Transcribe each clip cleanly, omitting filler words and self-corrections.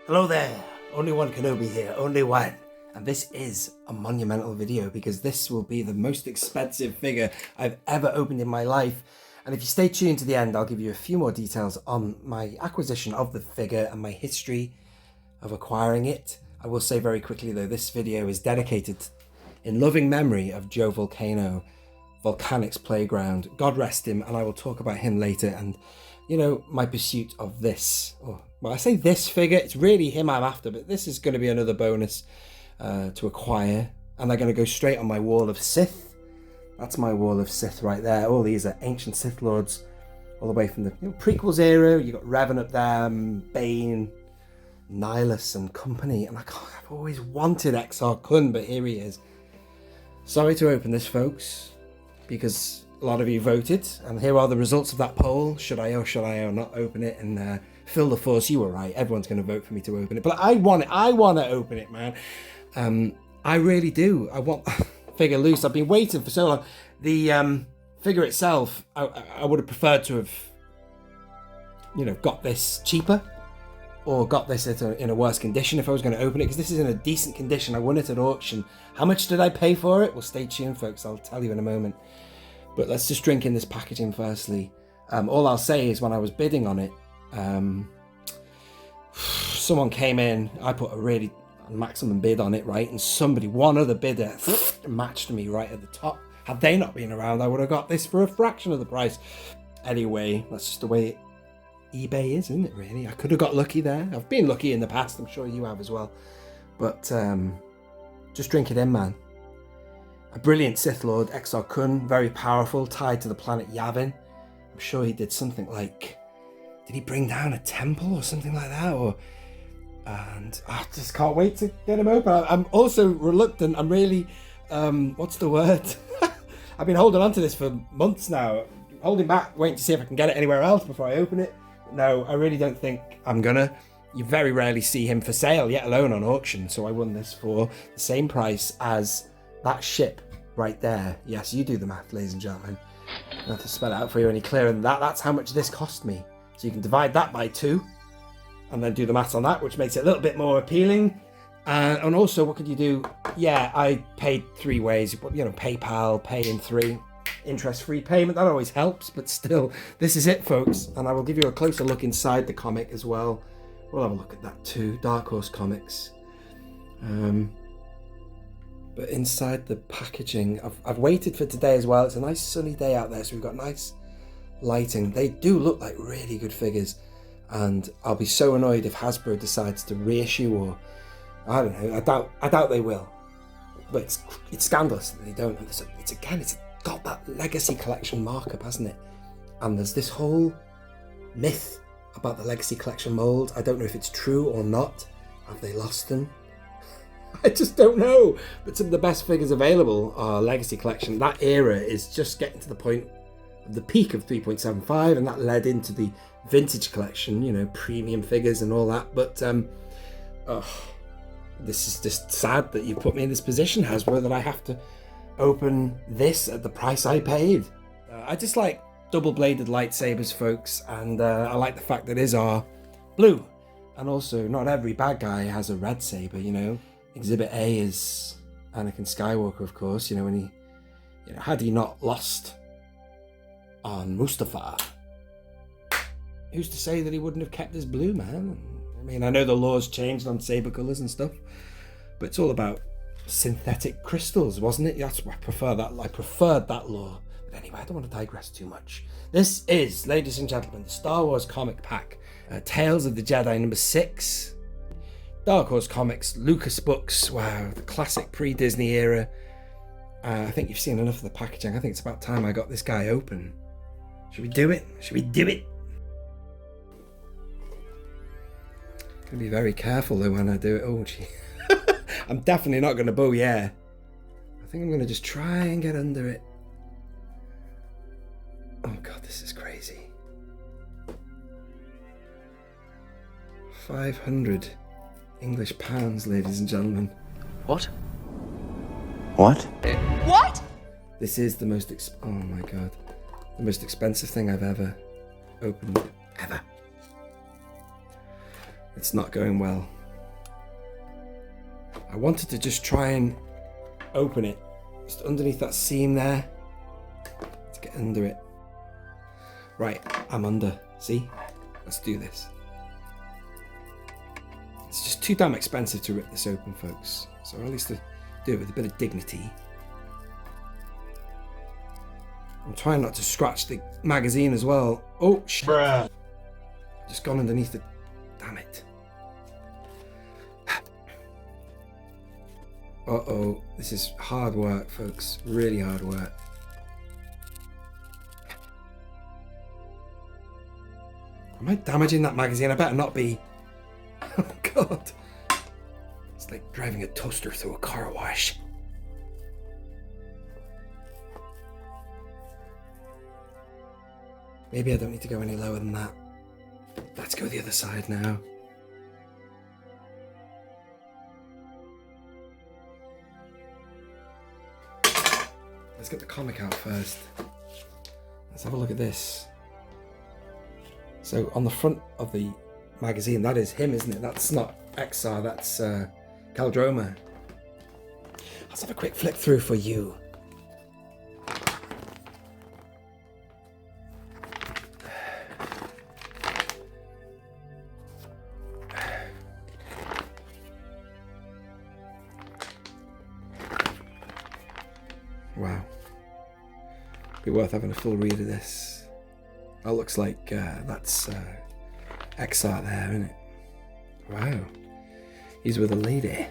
Hello there, Only One Kenobi here, only one. And this is a monumental video because this will be the most expensive figure I've ever opened in my life. And if you stay tuned to the end, I'll give you a few more details on my acquisition of the figure and my history of acquiring it. I will say very quickly though, this video is dedicated in loving memory of Joe Volcano, Volcanic's Playground. God rest him, and I will talk about him later. And you know, my pursuit of this, well, I say this figure, it's really him I'm after, but this is going to be another bonus to acquire. And they're going to go straight on my wall of Sith. That's my wall of Sith right there. All these are ancient Sith Lords, all the way from the prequels era. You got Revan up there, Bane, Nihilus and company. And I've always wanted Exar Kun, but here he is. Sorry to open this, folks, because a lot of you voted, and here are the results of that poll. Should I or not open it? And fill the force, you were right. Everyone's going to vote for me to open it, but I want it. I want to open it, man. I really do. I want figure loose. I've been waiting for so long. The figure itself, I would have preferred to have, got this cheaper, or got this in a worse condition if I was going to open it, because this is in a decent condition. I won it at auction. How much did I pay for it? Well, stay tuned, folks. I'll tell you in a moment. But let's just drink in this packaging firstly. All I'll say is when I was bidding on it, someone came in, I put a really maximum bid on it, right? And one other bidder matched me right at the top. Had they not been around, I would have got this for a fraction of the price. Anyway, that's just the way eBay is, isn't it, really? I could have got lucky there. I've been lucky in the past, I'm sure you have as well. But just drink it in, man. A brilliant Sith Lord, Exar Kun, very powerful, tied to the planet Yavin. I'm sure he did something like, did he bring down a temple or something like that? And I just can't wait to get him open. I'm also reluctant. I'm really, what's the word? I've been holding on to this for months now, holding back, waiting to see if I can get it anywhere else before I open it. No, I really don't think I'm gonna. You very rarely see him for sale, yet alone on auction. So I won this for the same price as that ship right there. Yes, you do the math, ladies and gentlemen. I don't have to spell it out for you any clearer than that. That's how much this cost me. So you can divide that by 2 and then do the maths on that, which makes it a little bit more appealing. And also, what could you do? Yeah, I paid 3 ways. PayPal, pay in 3, interest-free payment. That always helps, but still, this is it, folks. And I will give you a closer look inside the comic as well. We'll have a look at that too. Dark Horse Comics. But inside the packaging, I've waited for today as well. It's a nice sunny day out there, so we've got nice lighting. They do look like really good figures, and I'll be so annoyed if Hasbro decides to reissue, or I don't know. I doubt they will. But it's scandalous that they don't. And it's got that Legacy Collection markup, hasn't it? And there's this whole myth about the Legacy Collection mold. I don't know if it's true or not. Have they lost them? I just don't know. But some of the best figures available are Legacy Collection. That era is just getting to the point of the peak of 3.75, and that led into the Vintage Collection, premium figures and all that. But this is just sad that you put me in this position, Hasbro, that I have to open this at the price I paid. I just like double-bladed lightsabers, folks, and I like the fact that his are blue. And also, not every bad guy has a red saber, Exhibit A is Anakin Skywalker, of course, when he, had he not lost on Mustafar, who's to say that he wouldn't have kept his blue, man? I mean, I know the laws changed on saber colours and stuff, but it's all about synthetic crystals, wasn't it? That's why I preferred that law. But anyway, I don't want to digress too much. This is, ladies and gentlemen, the Star Wars comic pack, Tales of the Jedi number 6. Dark Horse Comics, Lucas Books, wow, the classic pre-Disney era. I think you've seen enough of the packaging. I think it's about time I got this guy open. Should we do it? Gonna be very careful though when I do it. Oh gee. I'm definitely not gonna bow, yeah. I think I'm gonna just try and get under it. Oh god, this is crazy. 500 English pounds, ladies and gentlemen. What? What? What? This is the most oh my god, the most expensive thing I've ever opened, ever. It's not going well. I wanted to just try and open it. Just underneath that seam there. Let's get under it. Right, I'm under. See? Let's do this. It's just too damn expensive to rip this open, folks. So at least to do it with a bit of dignity. I'm trying not to scratch the magazine as well. Oh, shit. Bruh. Just gone underneath it. Damn it. Uh-oh. This is hard work, folks. Really hard work. Am I damaging that magazine? I better not be. Oh, God. It's like driving a toaster through a car wash. Maybe I don't need to go any lower than that. Let's go the other side now. Let's get the comic out first. Let's have a look at this. So on the front of the magazine, that is him, isn't it? That's not Exar, that's Qel-Droma. Let's have a quick flick through for you. Wow. Be worth having a full read of this. That looks like that's Exar there, isn't it? Wow. He's with a lady.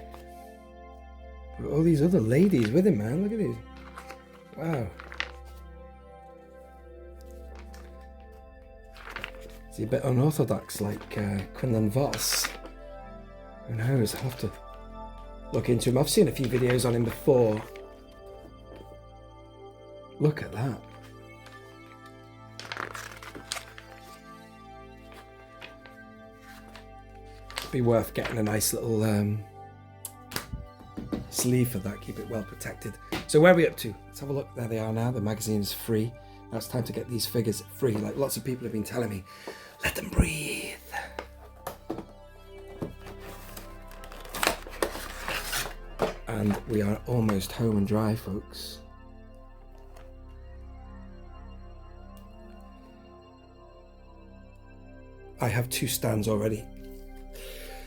All these other ladies with him, man. Look at these. Wow. Is he a bit unorthodox like Quinlan Voss? Who knows? I'll have to look into him. I've seen a few videos on him before. Look at that. Be worth getting a nice little sleeve for that, keep it well protected. So where are we up to? Let's have a look. There they are now. The magazine is free. Now it's time to get these figures free. Like lots of people have been telling me, let them breathe. And we are almost home and dry, folks. I have 2 stands already.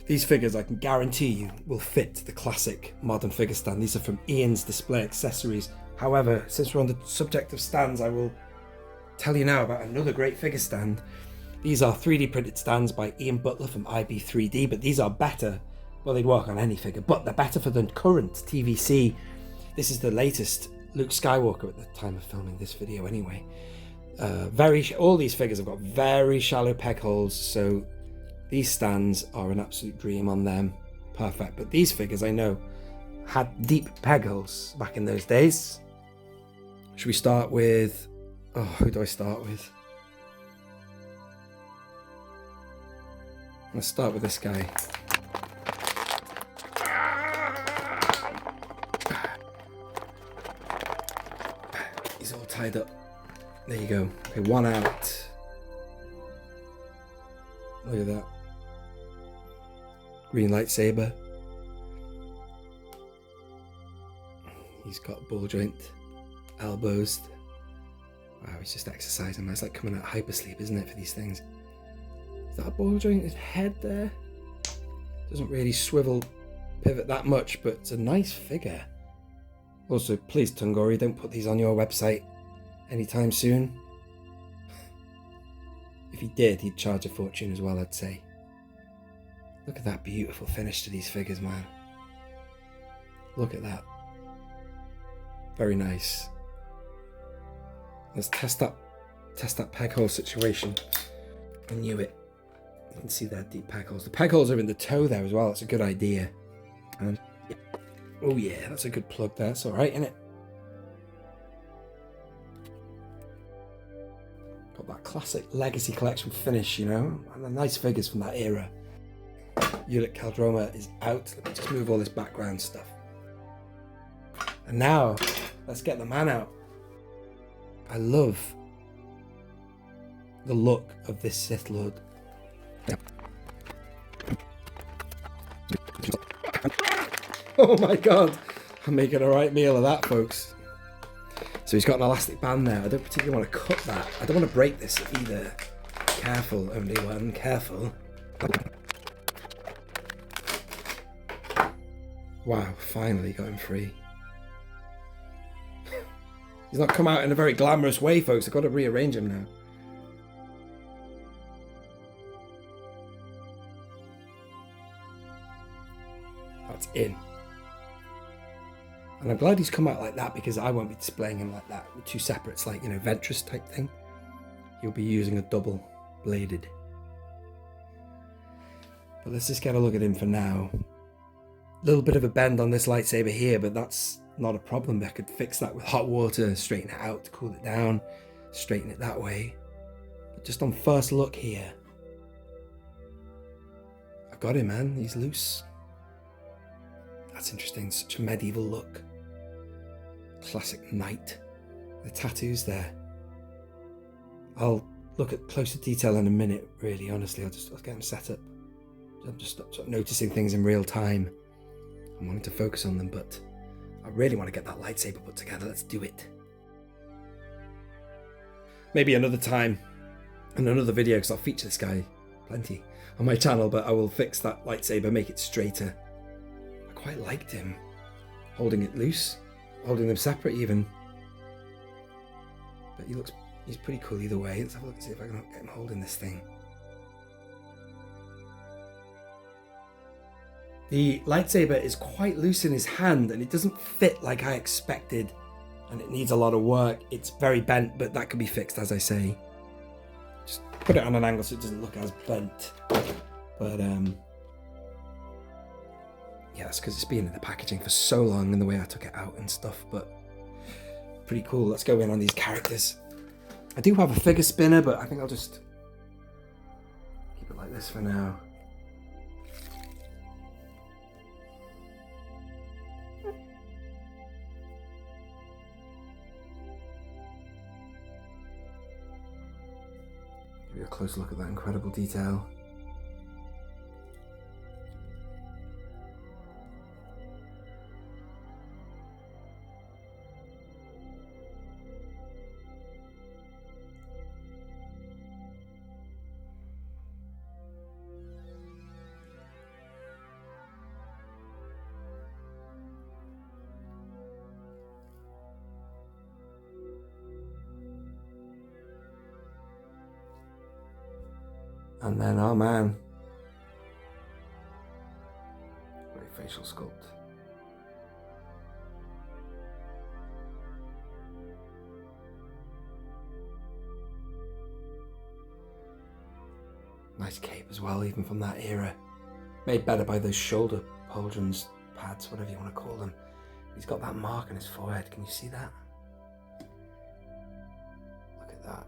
These figures, I can guarantee you, will fit the classic modern figure stand. These are from Ian's Display Accessories. However, since we're on the subject of stands, I will tell you now about another great figure stand. These are 3D printed stands by Ian Butler from IB3D, but these are better. Well, they'd work on any figure, but they're better for the current TVC. This is the latest Luke Skywalker at the time of filming this video anyway. All these figures have got very shallow peg holes, so these stands are an absolute dream on them. Perfect. But these figures, I know, had deep peg holes back in those days. Should we start with... Oh, who do I start with? Let's start with this guy. He's all tied up. There you go. Okay, one out. Look at that. Green lightsaber. He's got ball joint elbows. Wow, he's just exercising. That's like coming out of hypersleep, isn't it, for these things? Is that a ball jointed head there? Doesn't really swivel, pivot that much, but it's a nice figure. Also, please, Tungori, don't put these on your website anytime soon. If he did, he'd charge a fortune as well, I'd say. Look at that beautiful finish to these figures, man. Look at that. Very nice. Let's test that peg hole situation. I knew it. You can see their deep peg holes. The peg holes are in the toe there as well. That's a good idea. And oh yeah, that's a good plug there. That's all right, isn't it? Got that classic legacy collection finish, you know, and the nice figures from that era. Ulic Qel-Droma is out. Let me just move all this background stuff. And now, let's get the man out. I love the look of this Sith Lord. Oh my god. I'm making a right meal of that, folks. So he's got an elastic band there. I don't particularly want to cut that. I don't want to break this either. Careful, only one. Careful. Wow, finally got him free. He's not come out in a very glamorous way, folks. I've got to rearrange him now. That's in. And I'm glad he's come out like that because I won't be displaying him like that. With two separates, like, you know, Ventress type thing. He'll be using a double bladed. But let's just get a look at him for now. A little bit of a bend on this lightsaber here, but that's not a problem. I could fix that with hot water, straighten it out, cool it down, straighten it that way. But just on first look here, I've got him, man. He's loose. That's interesting. Such a medieval look. Classic knight. The tattoos there. I'll look at closer detail in a minute, really, honestly. I'll get them set up. I'm just sort of noticing things in real time. I'm wanting to focus on them, but I really want to get that lightsaber put together. Let's do it. Maybe another time in another video, because I'll feature this guy plenty on my channel, but I will fix that lightsaber, make it straighter. I quite liked him holding it loose, holding them separate even. But he's pretty cool either way. Let's have a look and see if I can get him holding this thing. The lightsaber is quite loose in his hand and it doesn't fit like I expected, and it needs a lot of work. It's very bent, but that can be fixed, as I say. Just put it on an angle so it doesn't look as bent. But yeah, that's because it's been in the packaging for so long and the way I took it out and stuff, but pretty cool. Let's go in on these characters. I do have a figure spinner, but I think I'll just keep it like this for now. Give you a close look at that incredible detail. And then, oh man, great facial sculpt. Nice cape as well, even from that era. Made better by those shoulder pauldrons, pads, whatever you want to call them. He's got that mark on his forehead, can you see that? Look at that.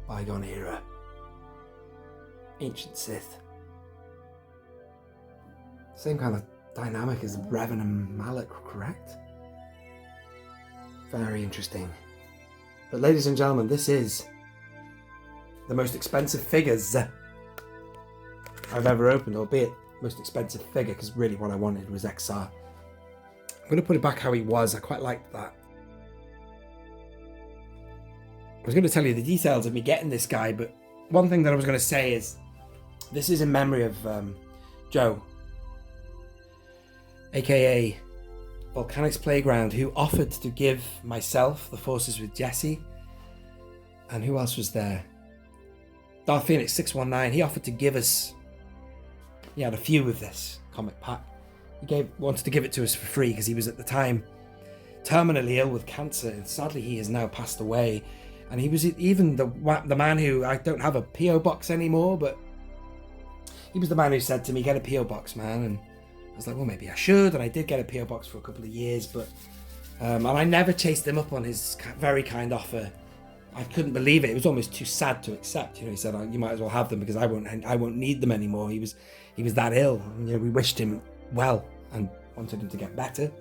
Bygone era. Ancient Sith. Same kind of dynamic as Revan and Malak, correct? Very interesting. But ladies and gentlemen, this is the most expensive figures I've ever opened, albeit most expensive figure, because really what I wanted was Exar. I'm going to put it back how he was. I quite liked that. I was going to tell you the details of me getting this guy, but one thing that I was going to say is this is in memory of Joe, aka Volcanic's Playground, who offered to give myself the Forces with Jesse, and who else was there? Darth Phoenix 619. He offered to give us, he had a few of this comic pack. He wanted to give it to us for free because he was at the time terminally ill with cancer, and sadly he has now passed away. And he was even the man who, I don't have a P.O. box anymore, but he was the man who said to me, get a P.O. box, man. And I was like, well, maybe I should. And I did get a P.O. box for a couple of years, but and I never chased him up on his very kind offer. I couldn't believe it. It was almost too sad to accept. You know, he said, oh, you might as well have them because I won't need them anymore. He was that ill. And, you know, we wished him well and wanted him to get better.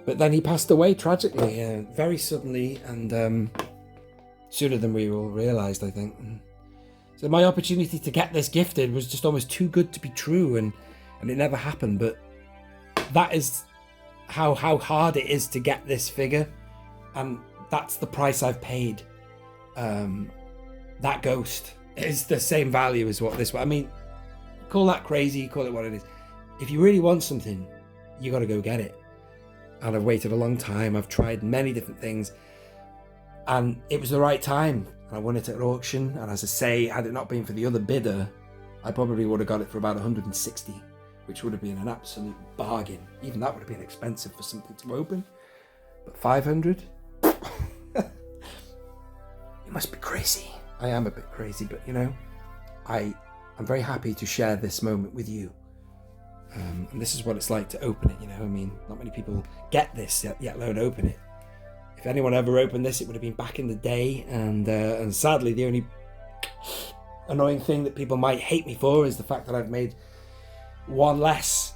But then he passed away tragically, very suddenly, and sooner than we all realised, I think. So my opportunity to get this gifted was just almost too good to be true, and and it never happened. But that is how hard it is to get this figure, and that's the price I've paid. That ghost is the same value as what this one. I mean, call that crazy, call it what it is. If you really want something, you got to go get it. And I've waited a long time. I've tried many different things, and it was the right time. I won it at auction, and as I say, had it not been for the other bidder, I probably would have got it for about 160, which would have been an absolute bargain. Even that would have been expensive for something to open. But 500? It must be crazy. I am a bit crazy, but you know, I'm very happy to share this moment with you. And this is what it's like to open it, you know. I mean, not many people get this, yet alone open it. If anyone ever opened this, it would have been back in the day, and sadly, the only annoying thing that people might hate me for is the fact that I've made one less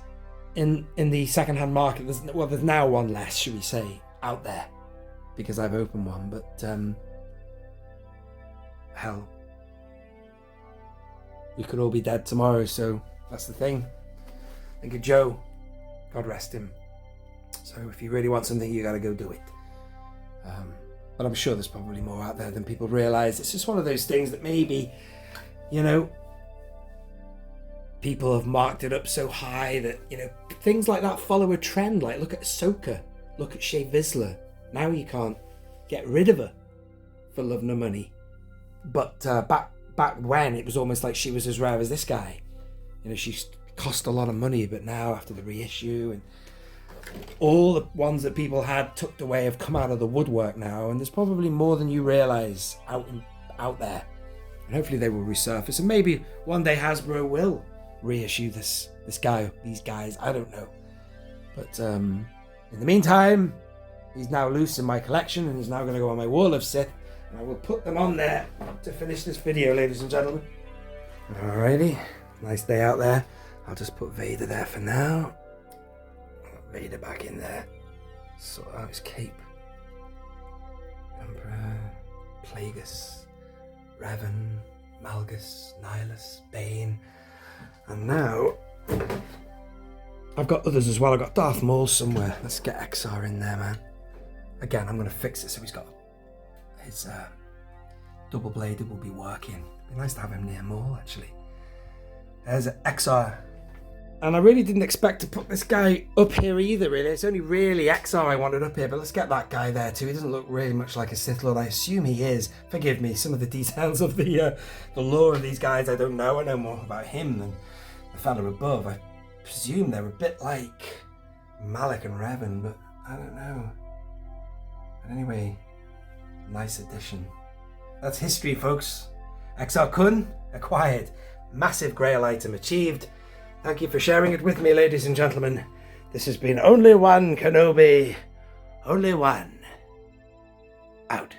in the second-hand market. There's now one less, should we say, out there, because I've opened one. But hell, we could all be dead tomorrow, so that's the thing. Think of Joe, God rest him. So if you really want something, you got to go do it. But I'm sure there's probably more out there than people realise. It's just one of those things that maybe, you know, people have marked it up so high that, you know, things like that follow a trend. Like, look at Ahsoka, look at Shea Vizsla. Now you can't get rid of her for love nor money. But back when, it was almost like she was as rare as this guy. You know, she cost a lot of money, but now after the reissue and all the ones that people had tucked away have come out of the woodwork now, and there's probably more than you realise out there. And hopefully they will resurface, and maybe one day Hasbro will reissue these guys, I don't know. But in the meantime, he's now loose in my collection, and he's now going to go on my wall of Sith, and I will put them on there to finish this video, ladies and gentlemen. Alrighty, nice day out there. I'll just put Vader there for now. Vader back in there. Sort out his cape. Emperor, Plagueis, Revan, Malgus, Nihilus, Bane. And now I've got others as well. I've got Darth Maul somewhere. Let's get Exar in there, man. Again, I'm going to fix it so he's got his double bladed will be working. It'd be nice to have him near Maul, actually. There's Exar. And I really didn't expect to put this guy up here either, really. It's only really Exar I wanted up here, but let's get that guy there too. He doesn't look really much like a Sith Lord. I assume he is. Forgive me, some of the details of the lore of these guys I don't know. I know more about him than the fella above. I presume they're a bit like Malak and Revan, but I don't know. But anyway, nice addition. That's history, folks. Exar Kun acquired. Massive grail item achieved. Thank you for sharing it with me, ladies and gentlemen. This has been Only One Kenobi. Only One. Out.